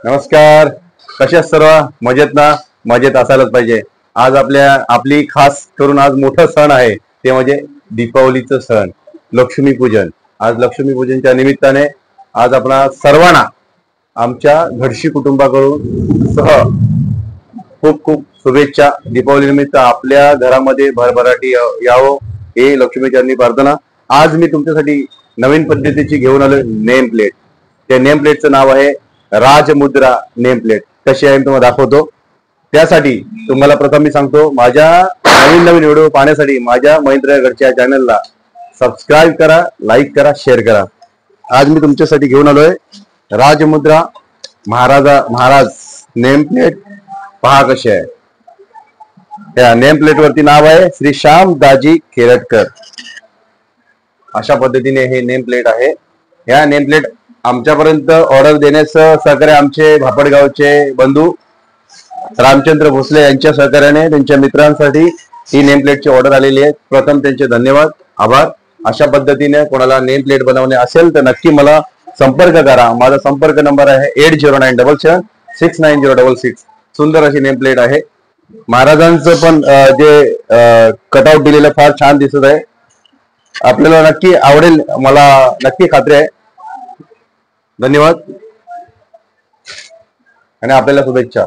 नमस्कार. कशा सर्व मजेत ना? मजेत असायलाच पाहिजे. आज आपली खास करून आज मोठा सण आहे, ते म्हणजे दीपावलीचं सण, लक्ष्मीपूजन. आज लक्ष्मीपूजनच्या निमित्ताने आज आपणा सर्वांना आमच्या घडशी कुटुंबाकडून सह खूप खूप शुभेच्छा. दीपावली निमित्त आपल्या घरामध्ये भरभराटी यावं हे लक्ष्मीचरणी प्रार्थना. आज मी तुमच्यासाठी नवीन पद्धतीची घेऊन आलो नेम प्लेट. त्या नेम प्लेटचं नाव आहे राजमुद्रा नेम प्लेट. कशी आहे तुम्हाला दाखवतो. त्यासाठी तुम्हाला प्रथम मी सांगतो, माझ्या नवीन नवीन व्हिडिओ पाहण्यासाठी माझ्या महेंद्रगडच्या चॅनलला सबस्क्राईब करा, लाईक करा, शेअर करा. आज मी तुमच्यासाठी घेऊन आलोय राजमुद्रा महाराज नेम प्लेट. पहा कशी आहे. त्या नेम प्लेट वरती नाव आहे श्री श्याम दाजी खेरटकर. अशा पद्धतीने हे नेम प्लेट आहे. या नेम प्लेट आमच्यापर्यंत ऑर्डर देण्यास सहकार्य आमचे भापडगावचे बंधू रामचंद्र भोसले यांच्या सहकार्याने त्यांच्या मित्रांसाठी ही नेम प्लेटची ऑर्डर आलेली आहे. प्रथम त्यांचे धन्यवाद, आभार. अशा पद्धतीने कोणाला नेम प्लेट बनवणे असेल तर नक्की मला संपर्क करा. माझा संपर्क नंबर आहे 8097769066. सुंदर अशी नेम प्लेट आहे. महाराजांचं पण जे कटआउट दिलेलं फार छान दिसत आहे. आपल्याला नक्की आवडेल, मला नक्की खात्री आहे. धन्यवाद आणि आपल्याला शुभेच्छा.